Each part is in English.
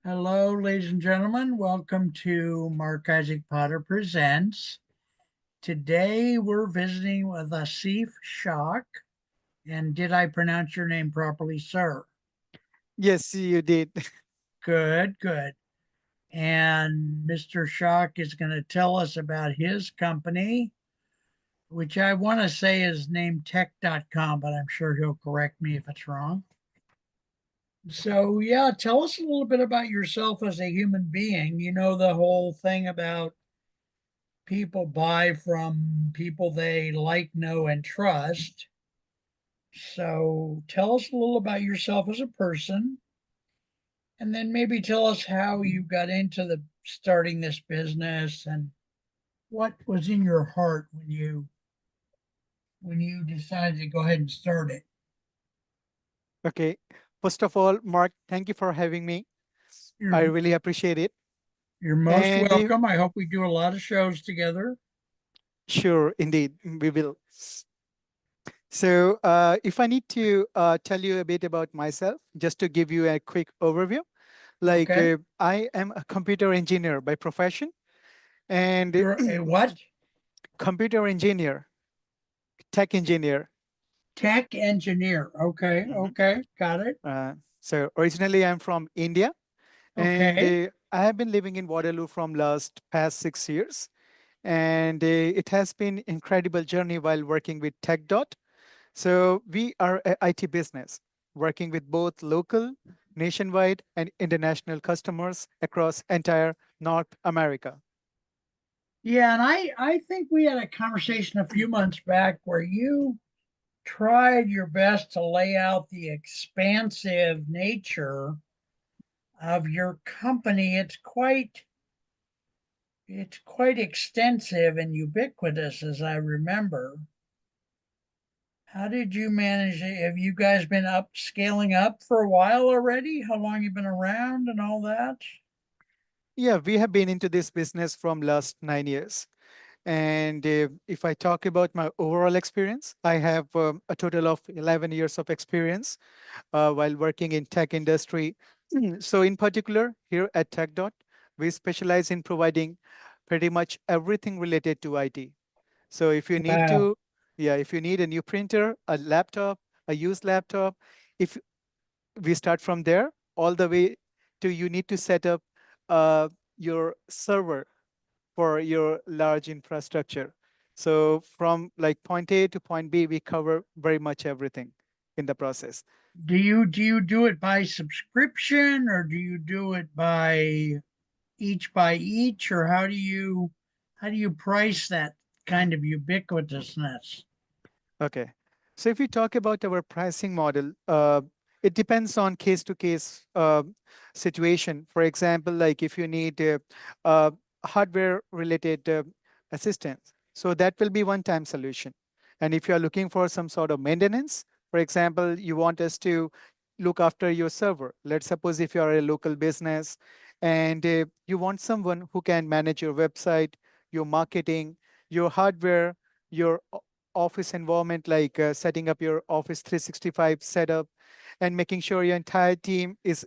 Hello, ladies and gentlemen. Welcome to Mark Isaac Potter Presents. Today we're visiting with Asif Shaikh. And did I pronounce your name properly, sir? Yes, you did. Good, good. And Mr. Shaikh is going to tell us about his company, which I want to say is named Tech.com, but I'm sure he'll correct me if it's wrong. So, yeah, tell us a little bit about yourself as a human being. You know, the whole thing about people buy from people they like, know, and trust. So tell us a little about yourself as a person, and then maybe tell us how you got into the starting this business and what was in your heart when you decided to go ahead and start it. Okay. First of all, Mark, thank you for having me. I You're really appreciate it. you're most And welcome. I hope we do a lot of shows together. sure, indeed, we will. So, if I need to tell you a bit about myself, just to give you a quick overview, like Okay. I am a computer engineer by profession, and You're a what? computer engineer, tech engineer. Tech engineer. Okay. Mhm. Okay. Got it. So, originally, I'm from India, and Okay. I have been living in Waterloo from last past 6 years. And it has been incredible journey while working with TechDot. So we are a IT business working with both local, nationwide, and international customers across entire North America. Yeah, and I think we had a conversation a few months back where you tried your best to lay out the expansive nature of your company. It's quite extensive and ubiquitous as I remember. How did you manage it? Have you guys been scaling up for a while already? How long you been around and all that? Yeah, we have been into this business from last 9 years. And if I talk about my overall experience, I have a total of 11 years of experience while working in tech industry. So in particular, here at TechDot, we specialize in providing pretty much everything related to IT. So if you need Wow. to, yeah, if you need a new printer, a laptop, a used laptop, if we start from there all the way to you need to set up uh, your server for your large infrastructure. So from like point A to point B, we cover very much everything in the process. Do you do it by subscription or do you do it by each, or how do you price that kind of ubiquitousness? Okay. So if we talk about our pricing model, it depends on case to case situation. For example, like if you need uh, hardware related assistance, so that will be one time solution. And if you are looking for some sort of maintenance, for example, you want us to look after your server. Let's suppose if you are a local business and you want someone who can manage your website, your marketing, your hardware, your office environment, like setting up your Office 365 setup and making sure your entire team is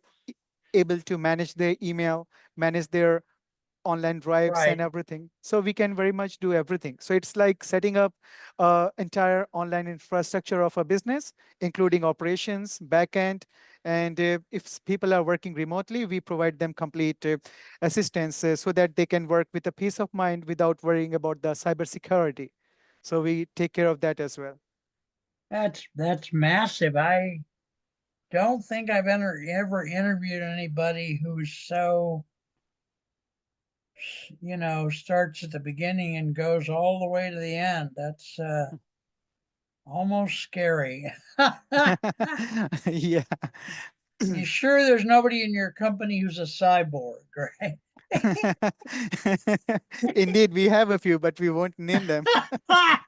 able to manage their email, manage their online drives and Right. everything. So we can very much do everything. So it's like setting up entire online infrastructure of a business, including operations, backend, and if people are working remotely, we provide them complete assistance so that they can work with a peace of mind without worrying about the cybersecurity. So we take care of that as well. That's massive. I don't think I've ever interviewed anybody who's so, starts at the beginning and goes all the way to the end. That's almost scary. Yeah. You sure there's nobody in your company who's a cyborg, right? Indeed, we have a few, but we won't name them.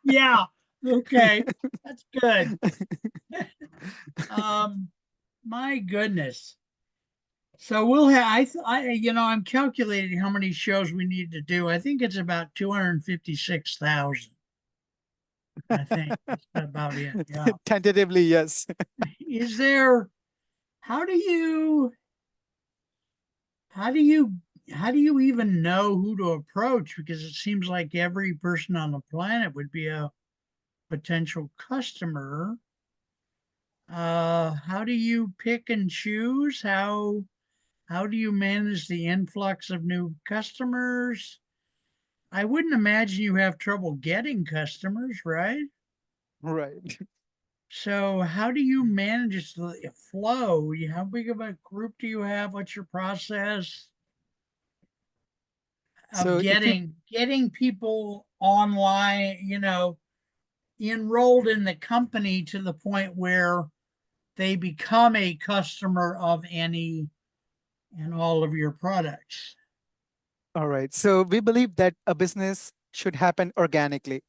Yeah. Okay. That's good. Um, my goodness. So we'll have I'm calculating how many shows we need to do. I think it's about 256,000. I think that's about it. Yeah. Tentatively, yes. Is there how do you how do you how do you even know who to approach? Because it seems like every person on the planet would be a potential customer. How do you pick and choose? How do you manage the influx of new customers? I wouldn't imagine you have trouble getting customers, right? Right. So how do you manage the flow? How big of a group do you have? What's your process of So if we getting people online, enrolled in the company to the point where they become a customer of any and all of your products? All right. So we believe that a business should happen organically.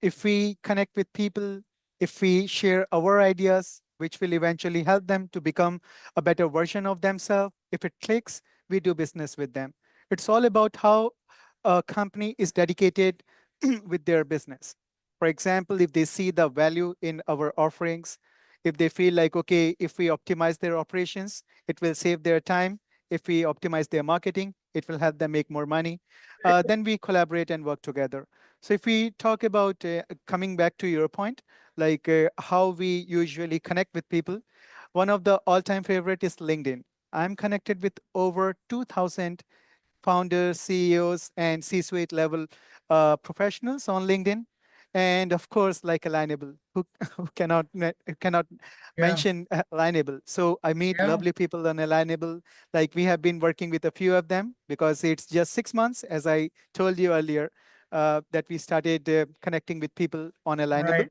If we connect with people, if we share our ideas, which will eventually help them to become a better version of themselves, if it clicks, we do business with them. It's all about how a company is dedicated with their business. For example, if they see the value in our offerings, if they feel like, okay, if we optimize their operations, it will save their time. If we optimize their marketing, it will help them make more money. Then we collaborate and work together. So if we talk about coming back to your point, like how we usually connect with people, one of the all-time favorite is LinkedIn. I'm connected with over 2,000 founders, CEOs, and C-suite level professionals on LinkedIn. And of course, like Alignable, who, who cannot Yeah, mention Alignable. So I meet yeah, lovely people on Alignable. Like we have been working with a few of them because it's just 6 months, as I told you earlier, that we started connecting with people on Alignable. right.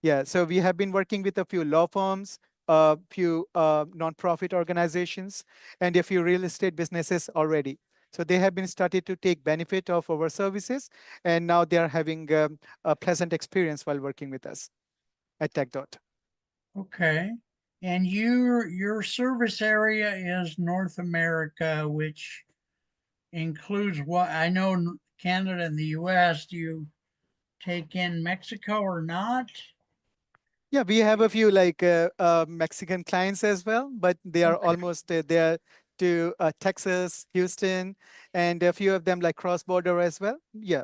Yeah, so we have been working with a few law firms, a few nonprofit organizations, and a few real estate businesses already. So they have been started to take benefit of our services, and now they are having a pleasant experience while working with us at TechDot. Okay. And your service area is North America, which includes what I know Canada and the US. Do you take in Mexico or not? Yeah, we have a few like Mexican clients as well, but they are Okay. almost there to Texas, Houston, and a few of them like cross border as well. Yeah.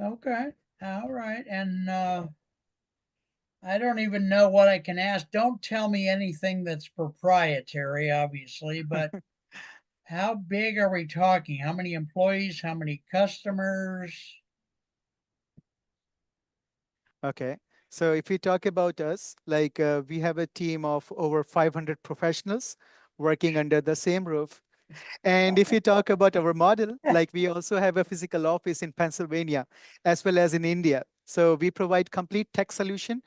Okay. All right. And I don't even know what I can ask. Don't tell me anything that's proprietary, obviously, but how big are we talking? How many employees? How many customers? Okay. So if we talk about us, like we have a team of over 500 professionals working under the same roof. And if you talk about our model, like we also have a physical office in Pennsylvania as well as in India. So we provide complete tech solution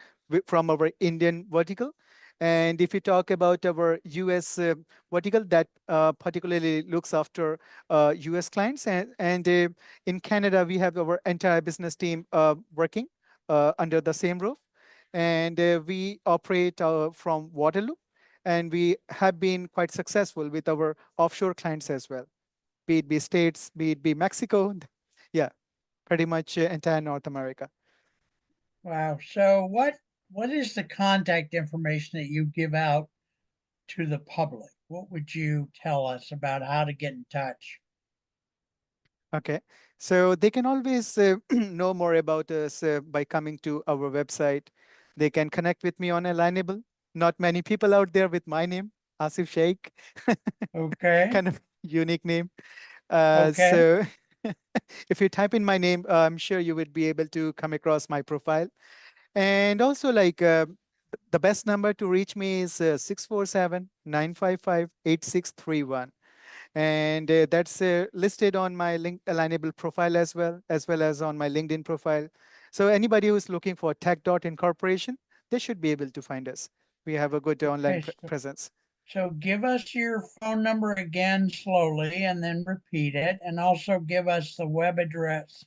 from our Indian vertical. And if you talk about our US vertical, that particularly looks after US clients. And in Canada, we have our entire business team working under the same roof. And we operate from Waterloo, and we have been quite successful with our offshore clients as well, be it be states, be it be Mexico. Yeah, pretty much entire North America. Wow. So what is the contact information that you give out to the public? What would you tell us about how to get in touch? Okay, so they can always know more about us by coming to our website. They can connect with me on Alignable. Not many people out there with my name, Asif Sheikh, Okay. kind of unique name. Okay. So if you type in my name, I'm sure you would be able to come across my profile. And also, like the best number to reach me is 647 And that's listed on my Alignable profile as well as on my LinkedIn profile. So anybody who's looking for Tech Dot Incorporation, they should be able to find us. We have a good online Okay. presence. So give us your phone number again slowly and then repeat it, and also give us the web address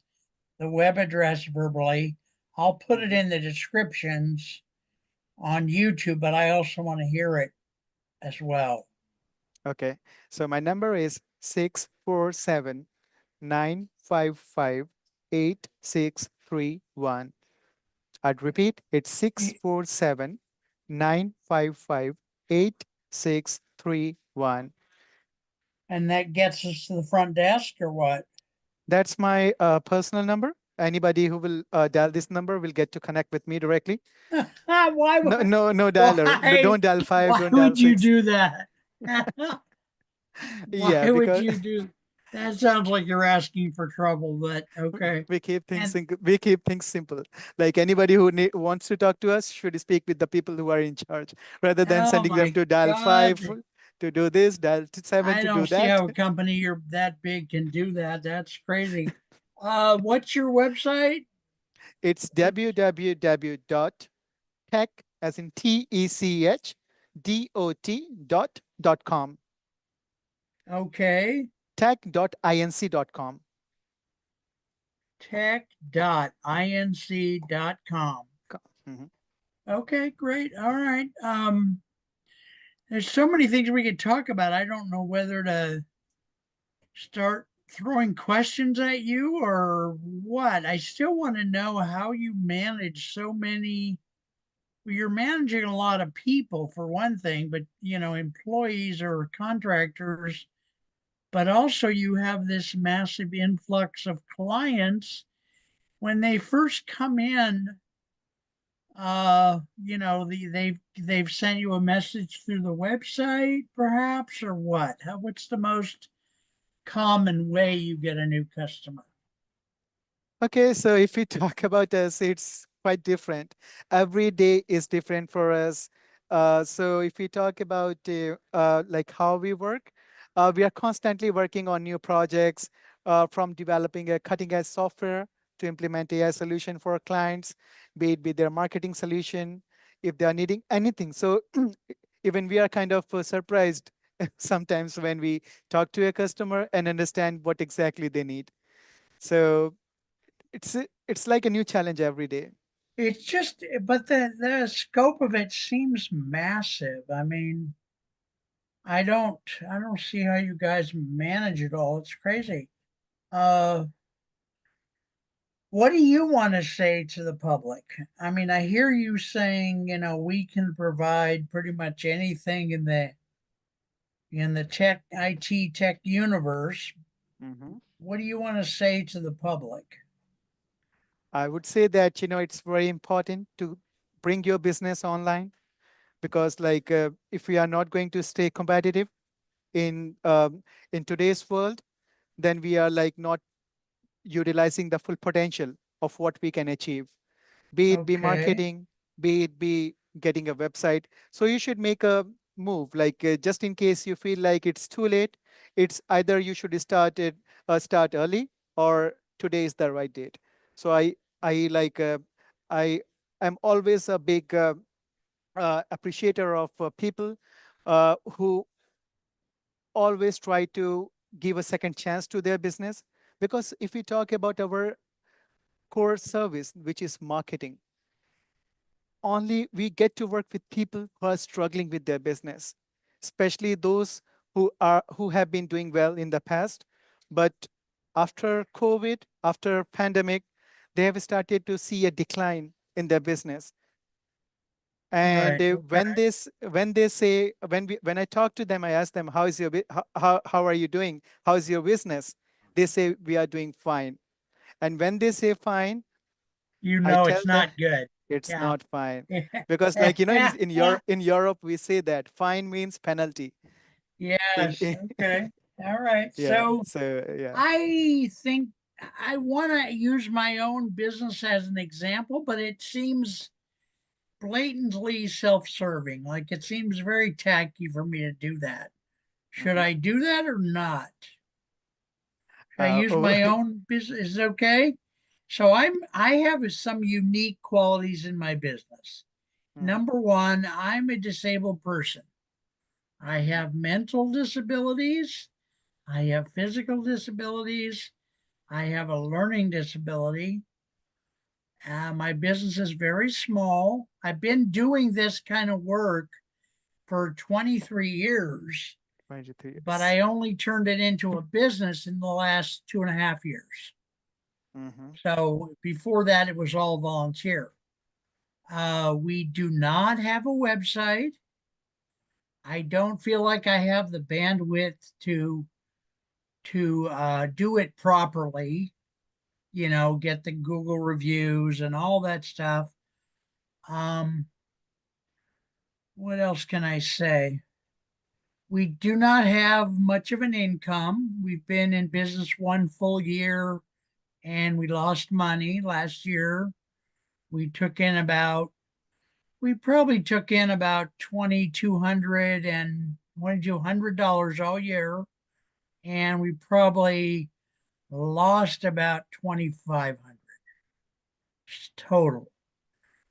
verbally. I'll put it Mhm. in the descriptions on YouTube, but I also want to hear it as well. Okay. So my number is 647 955 8631. I'd repeat, it's six Y- four seven 955 8631. And that gets us to the front desk or what? That's my personal number. Anybody who will dial this number will get to connect with me directly. Why No, would no, no dialer. No, why don't dial five, why don't dial would you six. do that? Why Yeah, would because you do that? Sounds like you're asking for trouble, but okay. And we keep things simple. Like anybody who wants to talk to us should speak with the people who are in charge, rather than oh sending them my to dial God, five to do this, dial seven I to do don't see that. how a company you're that big can do that. That's crazy. What's your website? It's What's www.tech, as in TECH, dot com. okay? Tech.inc.com. Tech.inc.com. Mhm. Okay, great. All right. There's so many things we could talk about. I don't know whether to start throwing questions at you or what. I still want to know how you manage so many. Well, you're managing a lot of people for one thing, but employees or contractors, but also you have this massive influx of clients when they first come in. They've sent you a message through the website, perhaps, or what? What's the most common way you get a new customer? Okay, so if we talk about us, it's quite different. Every day is different for us. So if we talk about like how we work, we are constantly working on new projects, from developing a cutting edge software to implement AI solution for our clients, be it be their marketing solution, if they are needing anything. So even we are kind of surprised sometimes when we talk to a customer and understand what exactly they need. So it's like a new challenge every day. It's just, but the scope of it seems massive. I mean, I don't see how you guys manage it all. It's crazy. Uh, what do you want to say to the public? I mean, I hear you saying, we can provide pretty much anything in the tech IT tech universe. Mhm. What do you want to say to the public? I would say that it's very important to bring your business online, because like if we are not going to stay competitive in today's world, then we are like not utilizing the full potential of what we can achieve, be it be Okay. marketing, be it be getting a website. So you should make a move, like just in case you feel like it's too late, it's either you should start early, or today is the right date. So I like I am always a big appreciator of people who always try to give a second chance to their business, because if we talk about our core service, which is marketing, only we get to work with people who are struggling with their business, especially those who have been doing well in the past, but after COVID, after pandemic, they have started to see a decline in their business. And Right. Okay. when they say, when I talk to them, I ask them, how is your how are you doing, how is your business? They say we are doing fine. And when they say fine, You I know tell it's them not good. it's Yeah. not fine, because like in Europe we say that fine means penalty. Yes. Okay. All right. Yeah, So so yeah. I think I want to use my own business as an example, but it seems blatantly self-serving. Like it seems very tacky for me to do that. Should Mhm. I do that or not? Should I use Oh, my own business? Is it okay? So I have some unique qualities in my business. mhm, Number one, I'm a disabled person. I have mental disabilities. I have physical disabilities. I have a learning disability. My business is very small. I've been doing this kind of work for 23 years, 23 but years. I only turned it into a business in the last 2.5 years. Mhm. So before that, it was all volunteer. We do not have a website. I don't feel like I have the bandwidth to. do it properly, get the Google reviews and all that stuff. Um, what else can I say? We do not have much of an income. We've been in business 1 full year and we lost money last year. We took in about, we probably took in about 2,200 all year. And we probably lost about 2,500 total.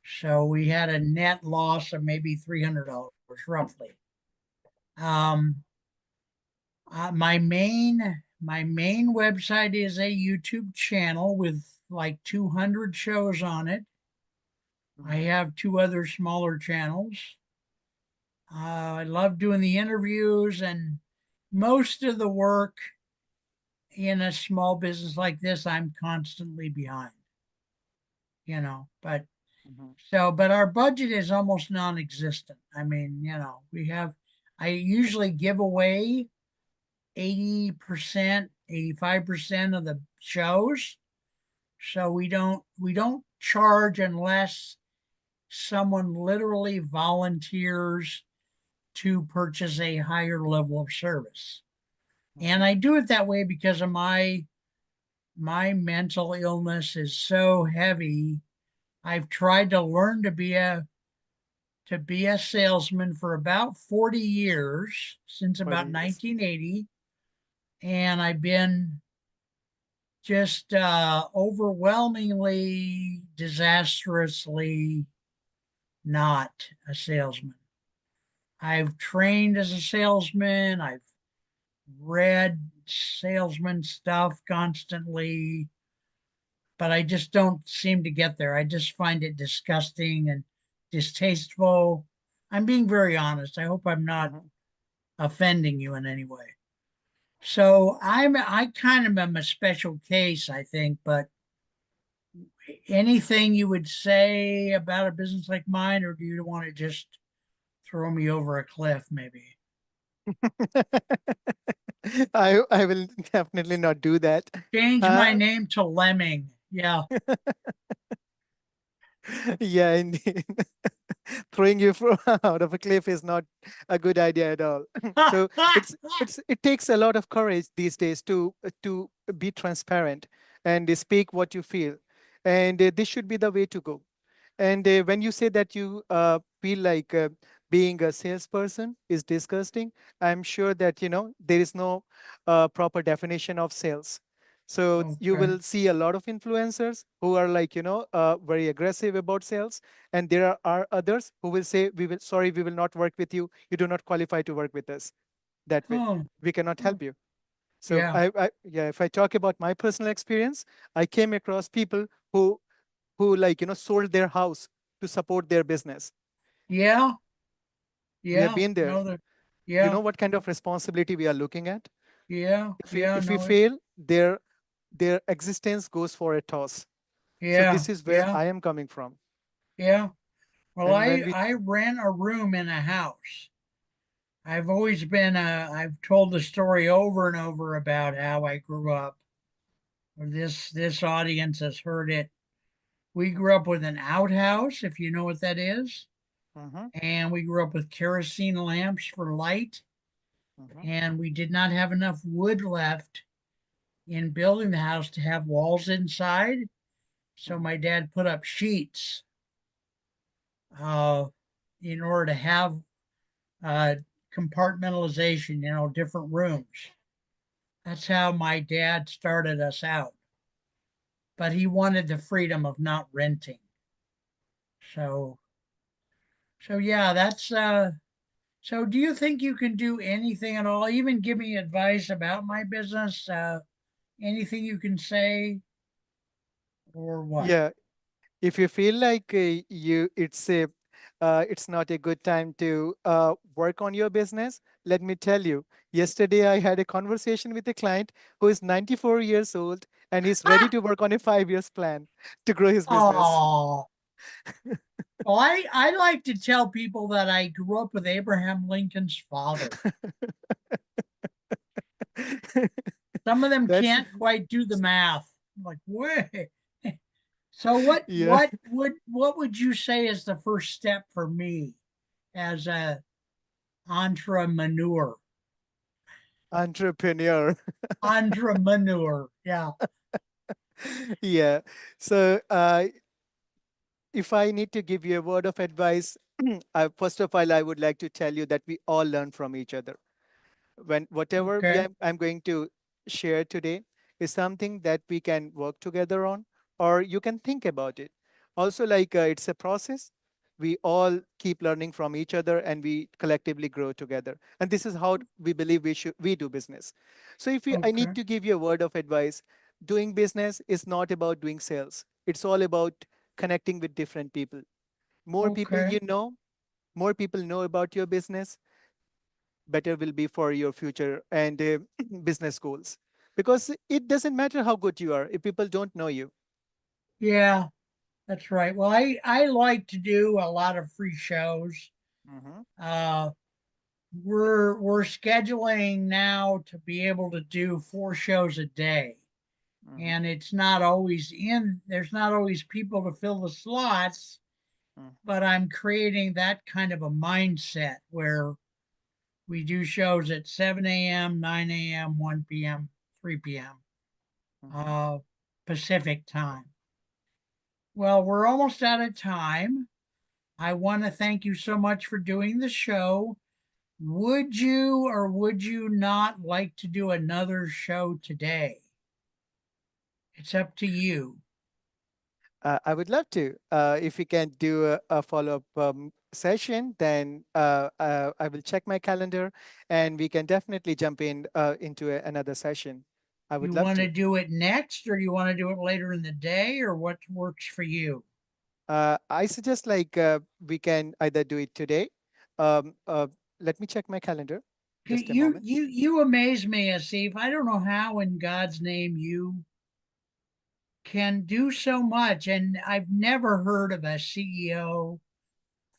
So we had a net loss of maybe $300 roughly. Um, my main website is a YouTube channel with like 200 shows on it. I Mhm. have two other smaller channels. I love doing the interviews and most of the work in a small business like this, I'm constantly behind. But Mhm. but our budget is almost non-existent. I mean, I usually give away 80%, 85% of the shows. So we don't charge unless someone literally volunteers to purchase a higher level of service. And Mhm. I do it that way because of my mental illness is so heavy. I've tried to learn to be a salesman for about 40 years, since What about is? 1980, and I've been just overwhelmingly disastrously not a salesman. I've trained as a salesman. I've read salesman stuff constantly, but I just don't seem to get there. I just find it disgusting and distasteful. I'm being very honest. I hope I'm not Mhm. offending you in any way. So I kind of am a special case, I think, but anything you would say about a business like mine, or do you want to just throw me over a cliff, maybe? I will definitely not do that. Change my Uh, name to Lemming. Yeah. yeah, indeed. Throwing you out of a cliff is not a good idea at all. So it takes a lot of courage these days to be transparent and speak what you feel, and this should be the way to go. And when you say that you feel like being a salesperson is disgusting, I'm sure that there is no proper definition of sales. So you Okay. will see a lot of influencers who are like very aggressive about sales, and there are others who will say, "We will sorry, we will not work with you. You do not qualify to work with us. That way, Oh, we cannot oh, help you." So yeah. yeah, if I talk about my personal experience, I came across people who like sold their house to support their business. Yeah. We have Yeah. been there. No, the, You yeah. know what kind of responsibility we are looking at. Yeah. Yeah. If we No, it's, fail, their existence goes for a toss. So yeah. this is where Yeah. I am coming from. Yeah. Well, And I, when we I rent a room in a house. I've told the story over and over about how I grew up. This audience has heard it. We grew up with an outhouse, if you know what that is, Mhm. and we grew up with kerosene lamps for light, Mhm. and we did not have enough wood left in building the house to have walls inside. So Mhm. my dad put up sheets uh, in order to have uh, compartmentalization, different rooms. That's how my dad started us out. But he wanted the freedom of not renting. So, so yeah, so do you think you can do anything at all? Even give me advice about my business? Anything you can say or what? Yeah, if you feel like it's not a good time to work on your business, let me tell you, yesterday I had a conversation with a client who is 94 years old and he's ready to work on a 5 years plan to grow his business. Oh, well, I like to tell people that I grew up with Abraham Lincoln's father. Some of them That's can't quite do the math. I'm like, wait. So what yeah, what would what would you say is the first step for me as a entrepreneur? entrepreneur. Entrepreneur. Yeah. Yeah. So if I need to give you a word of advice, first of all, I would like to tell you that we all learn from each other. When whatever Okay. I'm going to share today is something that we can work together on, or you can think about it. Also, like it's a process. We all keep learning from each other, and we collectively grow together. And this is how we believe we do business. So, if I Okay. need to give you a word of advice, doing business is not about doing sales. It's all about connecting with different people. More people Okay. you know, more people know about your business, better will be for your future and business goals, because it doesn't matter how good you are if people don't know you. Yeah, that's right. Well, I like to do a lot of free shows. Hmm. Uh, we're scheduling now to be able to do 4 shows a day, Hmm. and it's not always in. There's not always people to fill the slots, but I'm creating that kind of a mindset where we do shows at 7 a.m., 9 a.m., 1 p.m., 3 p.m. Hmm. Uh, Pacific time. Well, we're almost out of time. I want to thank you so much for doing the show. Would you or would you not like to do another show today? It's up to you. I would love to. If we can do a follow-up session, then I will check my calendar, and we can definitely jump in into another session. I would You love want to to. do it next or you want to do it later in the day or what works for you? I suggest like we can either do it today. Um, uh, Let me check my calendar. Just a moment. You amaze me, Asif. I don't know how in God's name you can do so much. And I've never heard of a CEO,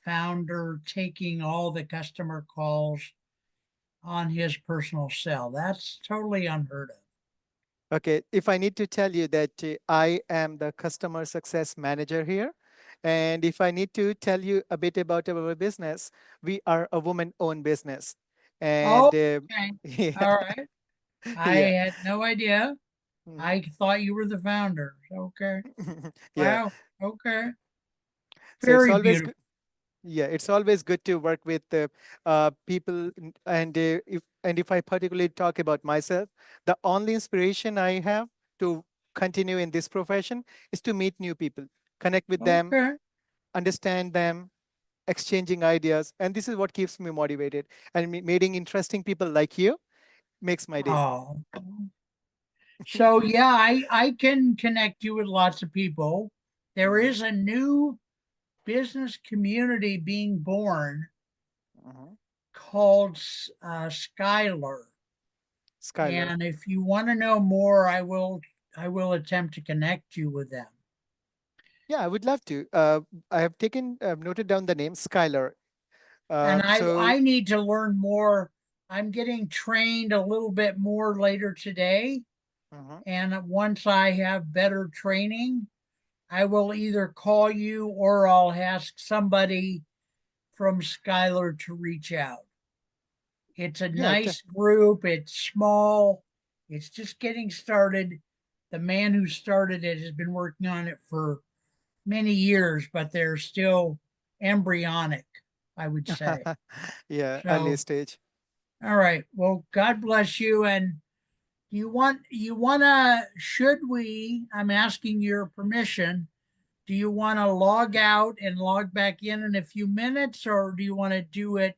founder taking all the customer calls on his personal cell. That's totally unheard of. Okay, if I need to tell you that I am the customer success manager here, and if I need to tell you a bit about our business, we are a woman-owned business, Oh, and okay. yeah, All right. I yeah, had no idea. mhm, I thought you were the founder. Okay. yeah. Wow. Okay. So it's Very always beautiful. good. Yeah, it's always good to work with people, and if I particularly talk about myself, the only inspiration I have to continue in this profession is to meet new people, connect with them, Okay. understand them, exchanging ideas, and this is what keeps me motivated. And meeting interesting people like you makes my day. Oh. So yeah, I can connect you with lots of people. There Hmm. is a new business community being born Hmm. called Skylar. Skylar. And if you want to know more, I will attempt to connect you with them. Yeah, I would love to. I have noted down the name Skylar. And I So, I need to learn more. I'm getting trained a little bit more later today. mhm. And once I have better training, I will either call you or I'll ask somebody from Skylar to reach out. It's a Yeah, nice group. It's small. It's just getting started. The man who started it has been working on it for many years, but they're still embryonic, I would say. yeah, early So, stage. all right. Well, God bless you. And you wanna should we? I'm asking your permission. Do you want to log out and log back in a few minutes, or do you want to do it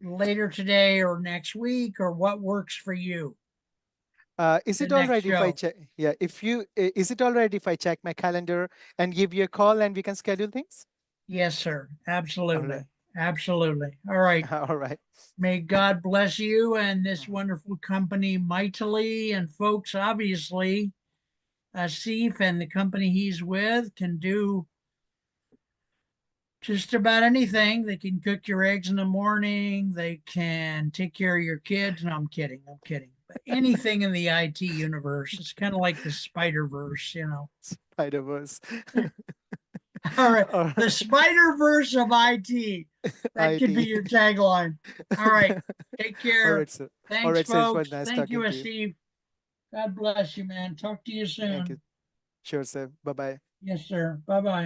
later today or next week, or what works for you? Is The it all next right if I show. check? Yeah, is it all right if I check my calendar and give you a call and we can schedule things? Yes, sir. All right. Absolutely. Absolutely. All right. All right. May God bless you and this Mhm. wonderful company mightily. And folks, obviously, Asif and the company he's with can do just about anything. They can cook your eggs in the morning. They can take care of your kids. No, I'm kidding. I'm kidding. anything in the IT universe. It's kind of like the Spider Verse, you know. Spider-Verse. All right, All the right. Spider Verse of IT. That could be IT. your tagline. All right, take All care. right, sir. All Thanks, right, sir. It was folks. nice Thank you, talking to you. Asif. God bless you, man. Talk to you Thank you. soon. Sure, sir. Bye-bye. Yes, sir. Bye bye.